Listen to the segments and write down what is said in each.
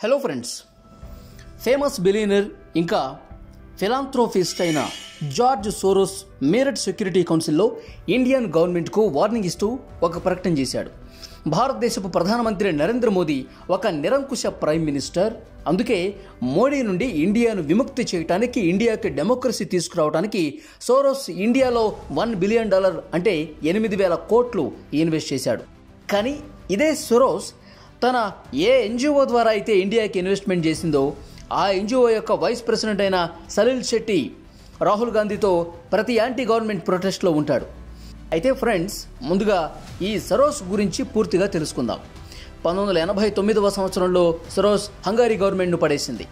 Hello friends, famous billionaire ఇంకా philanthropist అయిన George Soros Meerut security కౌన్సిల్లో ఇండియన్ గవర్నమెంట్కు వార్నింగ్ ఇస్తూ ఒక ప్రకటన చేశాడు. భారతదేశపు ప్రధానమంత్రి నరేంద్ర మోదీ ఒక నిరంకుశ ప్రైమ్ మినిస్టర్. అందుకే మోడీ నుండి ఇండియాను విముక్తి చేయడానికి, ఇండియాకి డెమోక్రసీ తీసుకురావడానికి సోరోస్ ఇండియాలో $1 బిలియన్ అంటే 8,000 కోట్లు ఇన్వెస్ట్ చేశాడు. కానీ ఇదే సోరోస్ తన ఏ ఎన్జిఓ ద్వారా అయితే ఇండియాకి ఇన్వెస్ట్మెంట్ చేసిందో ఆ ఎన్జిఓ యొక్క వైస్ ప్రెసిడెంట్ అయిన సలిల్ శెట్టి రాహుల్ గాంధీతో ప్రతి యాంటీ గవర్నమెంట్ ప్రొటెస్ట్లో ఉంటాడు. అయితే ఫ్రెండ్స్, ముందుగా ఈ సోరోస్ గురించి పూర్తిగా తెలుసుకుందాం. 1989వ సంవత్సరంలో సోరోస్ హంగరీ గవర్నమెంట్ను పడేసింది.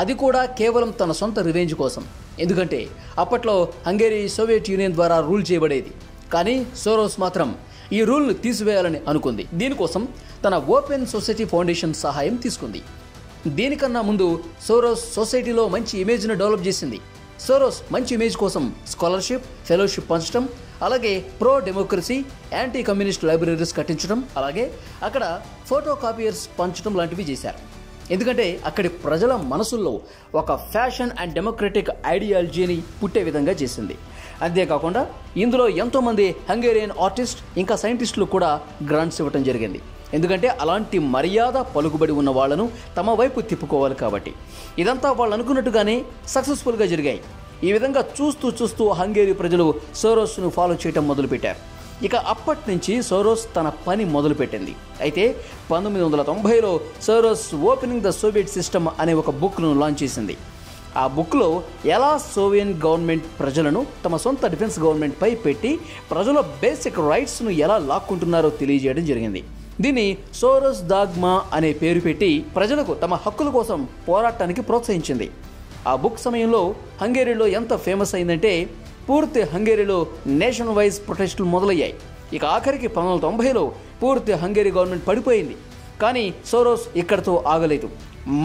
అది కూడా కేవలం తన సొంత రివెంజ్ కోసం. ఎందుకంటే అప్పట్లో హంగరీ సోవియట్ యూనియన్ ద్వారా రూల్ చేయబడేది. కానీ సోరోస్ మాత్రం ఈ రూల్ను తీసివేయాలని అనుకుంది. దీనికోసం తన ఓపెన్ సొసైటీ ఫౌండేషన్ సహాయం తీసుకుంది. దీనికన్నా ముందు సోరోస్ సొసైటీలో మంచి ఇమేజ్ను డెవలప్ చేసింది. సోరోస్ మంచి ఇమేజ్ కోసం స్కాలర్షిప్, ఫెలోషిప్ పంచడం, అలాగే pro democracy, anti communist libraries కట్టించడం, అలాగే అక్కడ ఫోటో కాపీయర్స్ పంచడం లాంటివి చేశారు. ఎందుకంటే అక్కడి ప్రజల మనసుల్లో ఒక ఫ్యాషన్ అండ్ డెమోక్రటిక్ ఐడియాలజీని పుట్టే విధంగా చేసింది. అంతేకాకుండా ఇందులో ఎంతోమంది హంగేరియన్ ఆర్టిస్ట్ ఇంకా సైంటిస్టులు కూడా గ్రాంట్స్ ఇవ్వడం జరిగింది. ఎందుకంటే అలాంటి మర్యాద, పలుకుబడి ఉన్న వాళ్లను తమ వైపు తిప్పుకోవాలి కాబట్టి. ఇదంతా వాళ్ళు అనుకున్నట్టుగానే సక్సెస్ఫుల్గా జరిగాయి. ఈ విధంగా చూస్తూ హంగేరీ ప్రజలు సోరోస్ను ఫాలో చేయడం మొదలుపెట్టారు. ఇక అప్పటి నుంచి సోరోస్ తన పని మొదలుపెట్టింది. అయితే 1990లో Soros opening the Soviet system అనే ఒక బుక్ను లాంచ్ చేసింది. ఆ బుక్లో ఎలా సోవియట్ గవర్నమెంట్ ప్రజలను తమ సొంత డిఫెన్స్ గవర్నమెంట్పై పెట్టి ప్రజల బేసిక్ రైట్స్ను ఎలా లాక్కుంటున్నారో తెలియజేయడం జరిగింది. దీన్ని సోరోస్ డాగ్మా అనే పేరు పెట్టి ప్రజలకు తమ హక్కుల కోసం పోరాటానికి ప్రోత్సహించింది. ఆ బుక్ సమయంలో హంగేరీలో ఎంత ఫేమస్ అయిందంటే పూర్తి హంగేరీలో నేషన్ వైజ్ ప్రొటెస్టులు మొదలయ్యాయి. ఇక ఆఖరికి 1990లో పూర్తి హంగేరీ గవర్నమెంట్ పడిపోయింది. కానీ సోరోస్ ఇక్కడితో ఆగలేదు.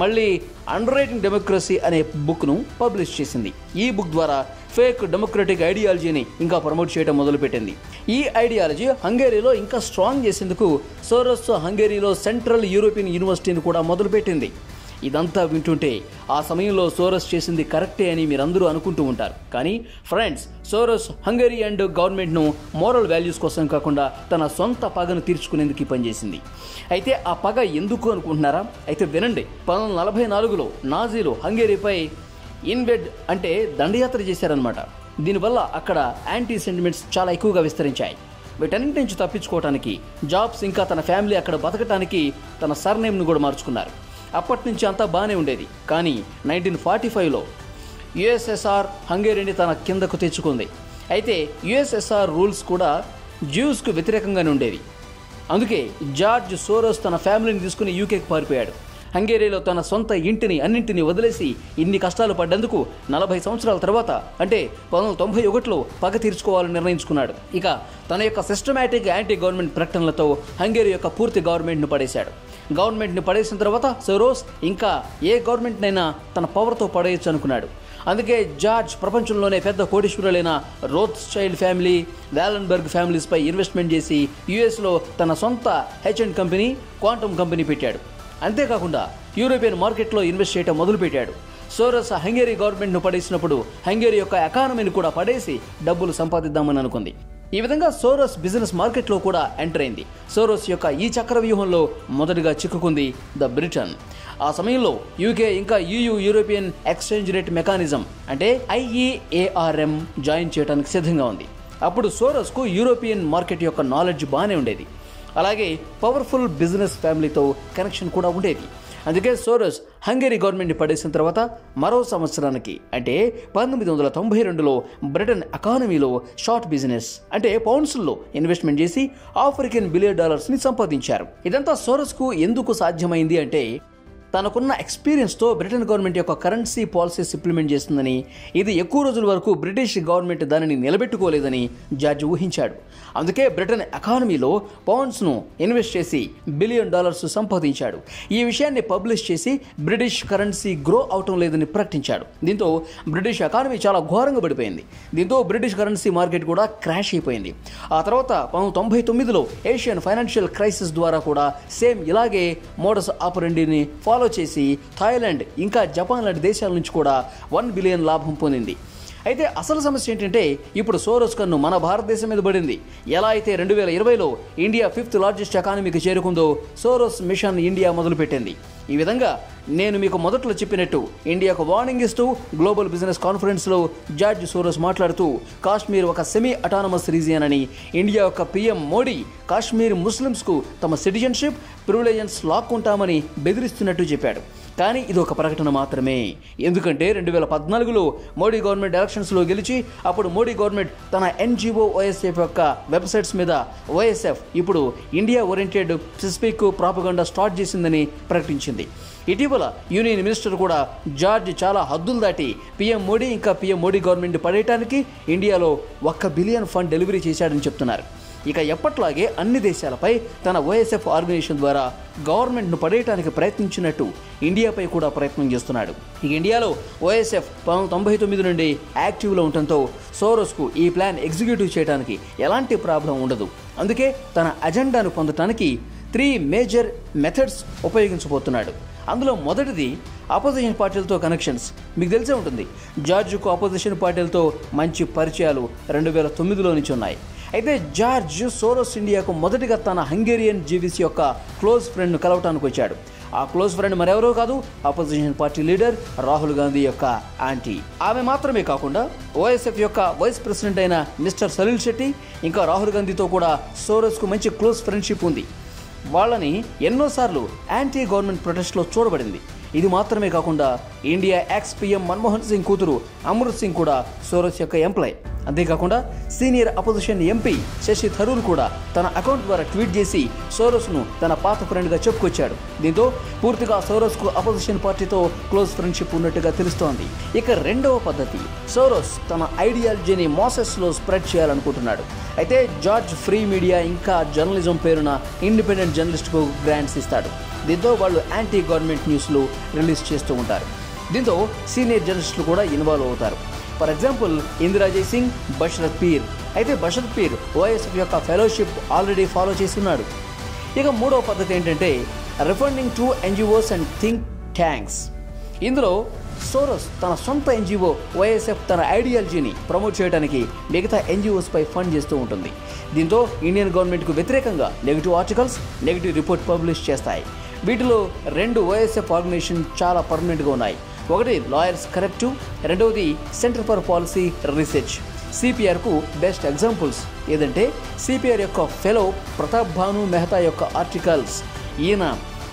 మళ్ళీ అండర్ రైటింగ్ డెమోక్రసీ అనే బుక్ను పబ్లిష్ చేసింది. ఈ బుక్ ద్వారా ఫేక్ డెమోక్రటిక్ ఐడియాలజీని ఇంకా ప్రమోట్ చేయడం మొదలుపెట్టింది. ఈ ఐడియాలజీ హంగేరీలో ఇంకా స్ట్రాంగ్ చేసేందుకు సోరోస్ హంగేరీలో సెంట్రల్ యూరోపియన్ యూనివర్సిటీని కూడా మొదలుపెట్టింది. ఇదంతా వింటుంటే ఆ సమయంలో సోరోస్ చేసింది కరెక్టే అని మీరందరూ అనుకుంటూ ఉంటారు. కానీ ఫ్రెండ్స్, సోరోస్ హంగరీ అండ్ గవర్నమెంట్ను మోరల్ వాల్యూస్ కోసం కాకుండా తన సొంత పగను తీర్చుకునేందుకు పనిచేసింది. అయితే ఆ పగ ఎందుకు అనుకుంటున్నారా? అయితే వినండి. 1944లో నాజీలు హంగేరీపై ఇన్వెడ్ అంటే దండయాత్ర చేశారనమాట. దీనివల్ల అక్కడ యాంటీ సెంటిమెంట్స్ చాలా ఎక్కువగా విస్తరించాయి. వీటన్నింటి నుంచి తప్పించుకోవడానికి జాబ్స్ ఇంకా తన ఫ్యామిలీ అక్కడ బతకటానికి తన సర్నేమ్ను కూడా మార్చుకున్నారు. అప్పటి నుంచి అంతా బాగానే ఉండేది. కానీ 1945లో యుఎస్ఎస్ఆర్ హంగేరీని తన కిందకు తెచ్చుకుంది. అయితే యుఎస్ఎస్ఆర్ రూల్స్ కూడా జ్యూస్కు వ్యతిరేకంగానే ఉండేవి. అందుకే జార్జ్ సోరోస్ తన ఫ్యామిలీని తీసుకుని యూకేకి పారిపోయాడు. హంగేరీలో తన సొంత ఇంటిని అన్నింటినీ వదిలేసి ఇన్ని కష్టాలు పడ్డందుకు 40 సంవత్సరాల తర్వాత అంటే 1991లో పగ తీర్చుకోవాలని నిర్ణయించుకున్నాడు. ఇక తన యొక్క సిస్టమేటిక్ యాంటీ గవర్నమెంట్ ప్రకటనలతో హంగేరీ యొక్క పూర్తి గవర్నమెంట్ను పడేశాడు. గవర్నమెంట్ని పడేసిన తర్వాత సోరోస్ ఇంకా ఏ గవర్నమెంట్నైనా తన పవర్తో పడేయచ్చు అనుకున్నాడు. అందుకే జార్జ్ ప్రపంచంలోనే పెద్ద కోటీశ్వరులైన రోత్స్చైల్డ్ ఫ్యామిలీ, వాలెన్బర్గ్ ఫ్యామిలీస్పై ఇన్వెస్ట్మెంట్ చేసి యుఎస్లో తన సొంత హెచ్&ఎం కంపెనీ, క్వాంటమ్ కంపెనీ పెట్టాడు. అంతేకాకుండా యూరోపియన్ మార్కెట్లో ఇన్వెస్ట్ చేయడం మొదలుపెట్టాడు. సోరోస్ హంగేరీ గవర్నమెంట్ను పడేసినప్పుడు హంగేరీ యొక్క ఎకానమీని కూడా పడేసి డబ్బులు సంపాదిద్దామని అనుకుంది. ఈ విధంగా సోరోస్ బిజినెస్ మార్కెట్లో కూడా ఎంటర్ అయింది. సోరోస్ యొక్క ఈ చక్రవ్యూహంలో మొదటిగా చిక్కుకుంది ద బ్రిటన్. ఆ సమయంలో యూకే ఇంకా EU European exchange rate mechanism అంటే IEARM జాయిన్ చేయడానికి సిద్ధంగా ఉంది. అప్పుడు సోరోస్కు యూరోపియన్ మార్కెట్ యొక్క నాలెడ్జ్ బాగానే ఉండేది. అలాగే పవర్ఫుల్ బిజినెస్ ఫ్యామిలీతో కనెక్షన్ కూడా ఉండేది. అందుకే సోరోస్ హంగేరీ గవర్నమెంట్ని పడేసిన తర్వాత మరో సంవత్సరానికి అంటే 1992లో బ్రిటన్ ఎకానమీలో షార్ట్ బిజినెస్ అంటే పౌండ్స్లో ఇన్వెస్ట్మెంట్ చేసి $1 బిలియన్ సంపాదించారు. ఇదంతా సోరోస్కు ఎందుకు సాధ్యమైంది అంటే తనకున్న ఎక్స్పీరియన్స్తో బ్రిటన్ గవర్నమెంట్ యొక్క కరెన్సీ పాలసీస్ ఇంప్లిమెంట్ చేస్తుందని, ఇది ఎక్కువ రోజుల వరకు బ్రిటిష్ గవర్నమెంట్ దానిని నిలబెట్టుకోలేదని జార్జ్ ఊహించాడు. అందుకే బ్రిటన్ ఎకానమీలో పౌండ్స్ను ఇన్వెస్ట్ చేసి $1 బిలియన్ సంపాదించాడు. ఈ విషయాన్ని పబ్లిష్ చేసి బ్రిటిష్ కరెన్సీ గ్రో అవటం లేదని ప్రకటించాడు. దీంతో బ్రిటిష్ ఎకానమీ చాలా ఘోరంగా పడిపోయింది. దీంతో బ్రిటిష్ కరెన్సీ మార్కెట్ కూడా క్రాష్ అయిపోయింది. ఆ తర్వాత 1999లో ఏషియన్ ఫైనాన్షియల్ క్రైసిస్ ద్వారా కూడా సేమ్ ఇలాగే మోడస్ ఆపరెండిని ఫాలో ఫాలో చేసి థాయిలాండ్ ఇంకా జపాన్ లాంటి దేశాల నుంచి కూడా 1 బిలియన్ లాభం పొందింది. అయితే అసలు సమస్య ఏంటంటే ఇప్పుడు సోరోస్ కన్ను మన భారతదేశం మీద పడింది. ఎలా అయితే 2020లో ఇండియా 5th లార్జెస్ట్ ఎకానమీకి చేరుకుందో సోరోస్ మిషన్ ఇండియా మొదలుపెట్టింది. ఈ విధంగా నేను మీకు మొదట్లో చెప్పినట్టు ఇండియాకు వార్నింగ్ ఇస్తూ గ్లోబల్ బిజినెస్ కాన్ఫరెన్స్లో జార్జ్ సోరోస్ మాట్లాడుతూ కాశ్మీర్ ఒక సెమీ అటానమస్ రీజియన్ అని, ఇండియా యొక్క పీఎం మోడీ కాశ్మీర్ ముస్లిమ్స్కు తమ సిటిజన్షిప్ ప్రివిలేజెన్స్ లాక్కుంటామని బెదిరిస్తున్నట్టు చెప్పాడు. కానీ ఇది ఒక ప్రకటన మాత్రమే. ఎందుకంటే 2014లో మోడీ గవర్నమెంట్ ఎలక్షన్స్లో గెలిచి అప్పుడు మోడీ గవర్నమెంట్ తన ఎన్జిఓ ఓఎస్ఎఫ్ యొక్క వెబ్సైట్స్ మీద ఓఎస్ఎఫ్ ఇప్పుడు India oriented specific propaganda start చేసిందని ప్రకటించింది. ఇటీవల యూనియన్ మినిస్టర్ కూడా జార్జ్ చాలా హద్దులు దాటి పీఎం మోడీ ఇంకా పీఎం మోడీ గవర్నమెంట్ పడేయటానికి ఇండియాలో 1 బిలియన్ ఫండ్ డెలివరీ చేశాడని చెప్తున్నారు. ఇక ఎప్పట్లాగే అన్ని దేశాలపై తన ఓఎస్ఎఫ్ ఆర్గనైజేషన్ ద్వారా గవర్నమెంట్ను పడేయటానికి ప్రయత్నించినట్టు ఇండియాపై కూడా ప్రయత్నం చేస్తున్నాడు. ఇక ఇండియాలో ఓఎస్ఎఫ్ 1999 నుండి యాక్టివ్లో ఉండటంతో సోరోస్కు ఈ ప్లాన్ ఎగ్జిక్యూటివ్ చేయడానికి ఎలాంటి ప్రాబ్లం ఉండదు. అందుకే తన అజెండాను పొందటానికి 3 మేజర్ మెథడ్స్ ఉపయోగించబోతున్నాడు. అందులో మొదటిది అపోజిషన్ పార్టీలతో కనెక్షన్స్. మీకు తెలిసే ఉంటుంది జార్జ్కు అపోజిషన్ పార్టీలతో మంచి పరిచయాలు 2009లో నుంచి ఉన్నాయి. అయితే జార్జ్ సోరోస్ ఇండియాకు మొదటిగా తన హంగేరియన్ జీవిసి యొక్క క్లోజ్ ఫ్రెండ్ను కలవటానికి వచ్చాడు. ఆ క్లోజ్ ఫ్రెండ్ మరెవరో కాదు, opposition party leader Rahul Gandhi యొక్క ఆంటీ. ఆమె మాత్రమే కాకుండా ఓఎస్ఎఫ్ యొక్క వైస్ ప్రెసిడెంట్ అయిన మిస్టర్ సలీల్ శెట్టి ఇంకా రాహుల్ గాంధీతో కూడా సోరోస్కు మంచి క్లోజ్ ఫ్రెండ్షిప్ ఉంది. వాళ్ళని ఎన్నోసార్లు యాంటీ గవర్నమెంట్ ప్రొటెస్ట్లో చూడబడింది. ఇది మాత్రమే కాకుండా India ex PM Manmohan Singh కూతురు అమృత్ సింగ్ కూడా సోరోస్ యొక్క ఎంప్లాయ్. అంతేకాకుండా senior opposition MP Shashi Tharoor కూడా తన అకౌంట్ ద్వారా ట్వీట్ చేసి సోరోస్ను తన పాత ఫ్రెండ్గా చెప్పుకొచ్చాడు. దీంతో పూర్తిగా సోరోస్కు అపోజిషన్ పార్టీతో క్లోజ్ ఫ్రెండ్షిప్ ఉన్నట్టుగా తెలుస్తోంది. ఇక రెండవ పద్ధతి, సోరోస్ తన ఐడియాలజీని మాసెస్లో స్ప్రెడ్ చేయాలనుకుంటున్నాడు. అయితే జార్జ్ ఫ్రీ మీడియా ఇంకా జర్నలిజం పేరున ఇండిపెండెంట్ జర్నలిస్ట్కు గ్రాంట్స్ ఇస్తాడు. దీంతో వాళ్ళు యాంటీ గవర్నమెంట్ న్యూస్లు రిలీజ్ చేస్తూ ఉంటారు. దీంతో సీనియర్ జర్నలిస్టులు కూడా ఇన్వాల్వ్ అవుతారు. For example Indira Jaising, Basharat Peer. అయితే బషరత్ పీర్ ఓఎస్ఎఫ్ యొక్క ఫెలోషిప్ ఆల్రెడీ ఫాలో చేస్తున్నాడు. ఇక మూడవ పద్ధతి ఏంటంటే refunding to NGOs and think tanks. ఇందులో సోరోస్ తన సొంత ఎన్జిఓ ఓఎస్ఎఫ్ తన ఐడియాలజీని ప్రమోట్ చేయడానికి మిగతా ఎన్జిఓస్పై ఫండ్ చేస్తూ ఉంటుంది. దీంతో ఇండియన్ గవర్నమెంట్కు వ్యతిరేకంగా negative articles, negative report publish చేస్తాయి. వీటిలో 2 ఓఎస్ఎఫ్ ఆర్గనైజేషన్ చాలా పర్మనెంట్గా ఉన్నాయి. ఒకటి లాయర్స్ కరెక్టివ్, రెండవది సెంటర్ ఫర్ పాలసీ రీసెర్చ్. సిపిఆర్కు బెస్ట్ ఎగ్జాంపుల్స్ ఏదంటే సిపిఆర్ యొక్క ఫెలో ప్రతాప్ భాను మెహతా యొక్క ఆర్టికల్స్. ఈయన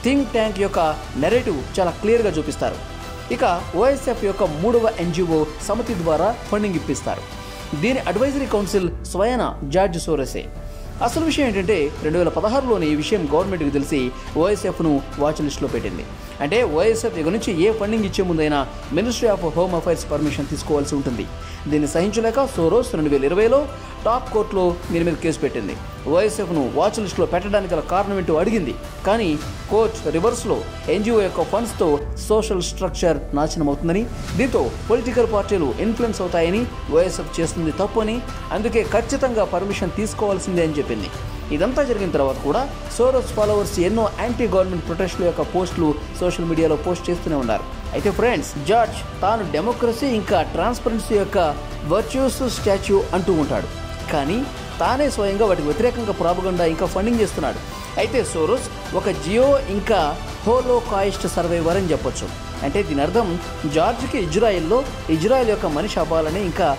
థింక్ ట్యాంక్ యొక్క నెరేటివ్ చాలా క్లియర్గా చూపిస్తారు. ఇక ఓఎస్ఎఫ్ యొక్క 3వ ఎన్జిఓ సమితి ద్వారా ఫండింగ్ ఇప్పిస్తారు. దీని అడ్వైజరీ కౌన్సిల్ స్వయాన జార్జ్ సోరోసే. అసలు విషయం ఏంటంటే 2016లోనే ఈ విషయం గవర్నమెంట్కి తెలిసి ఓఎస్ఎఫ్ను వాచ్ లిస్టులో పెట్టింది. అంటే ఓఎస్ఎఫ్ ఇక నుంచి ఏ ఫండింగ్ ఇచ్చే ముందైనా ministry of home affairs permission తీసుకోవాల్సి ఉంటుంది. దీన్ని సహించలేక సోరోస్ 2020లో టాప్ కోర్టులో దీని మీద కేసు పెట్టింది. ఓఎస్ఎఫ్ను వాచ్ లిస్టులో పెట్టడానికి గల కారణం ఏంటో అడిగింది. కానీ కోర్ట్ రివర్స్లో ఎన్జిఓ యొక్క ఫండ్స్తో సోషల్ స్ట్రక్చర్ నాశనం అవుతుందని, దీంతో పొలిటికల్ పార్టీలు ఇన్ఫ్లుయెన్స్ అవుతాయని, ఓఎస్ఎఫ్ చేస్తుంది తప్పు అని, అందుకే ఖచ్చితంగా పర్మిషన్ తీసుకోవాల్సిందే అని చెప్పింది. ఇదంతా జరిగిన తర్వాత కూడా సోరోస్ ఫాలోవర్స్ ఎన్నో యాంటీ గవర్నమెంట్ ప్రొటెస్ట్ల యొక్క పోస్టులు సోషల్ మీడియాలో పోస్ట్ చేస్తూనే ఉన్నారు. అయితే ఫ్రెండ్స్, జార్జ్ తాను డెమోక్రసీ ఇంకా ట్రాన్స్పరెన్సీ యొక్క వర్చ్యూస్ స్టాచ్యూ అంటూ ఉంటాడు. కానీ తానే స్వయంగా వాటికి వ్యతిరేకంగా ప్రాపగండా ఇంకా ఫండింగ్ చేస్తున్నాడు. అయితే సోరోస్ ఒక జియో ఇంకా హోలోకాయిస్ట్ సర్వైవర్ అని చెప్పొచ్చు. అంటే దీని అర్థం జార్జ్కి ఇజ్రాయెల్ యొక్క మనిషి అవ్వాలని, ఇంకా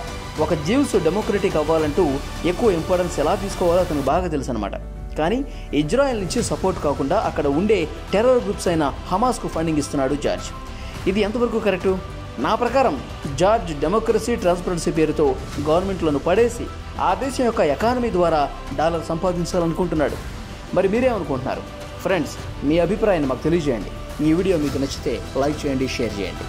ఒక జీవ్స్ డెమోక్రటిక్ అవ్వాలంటూ ఎక్కువ ఇంపార్టెన్స్ ఎలా తీసుకోవాలో అతనికి బాగా తెలుసు అనమాట. కానీ ఇజ్రాయెల్ నుంచి సపోర్ట్ కాకుండా అక్కడ ఉండే టెర్రర్ గ్రూప్స్ అయిన హమాస్కు ఫండింగ్ ఇస్తున్నాడు జార్జ్. ఇది ఎంతవరకు కరెక్టు? నా ప్రకారం జార్జ్ డెమోక్రసీ ట్రాన్స్పరెన్సీ పేరుతో గవర్నమెంట్లను పడేసి ఆ దేశం యొక్క ఎకానమీ ద్వారా డాలర్ సంపాదించాలనుకుంటున్నాడు. మరి మీరేమనుకుంటున్నారు? ఫ్రెండ్స్, మీ అభిప్రాయాన్ని మాకు తెలియజేయండి. ఈ వీడియో మీకు నచ్చితే లైక్ చేయండి, షేర్ చేయండి.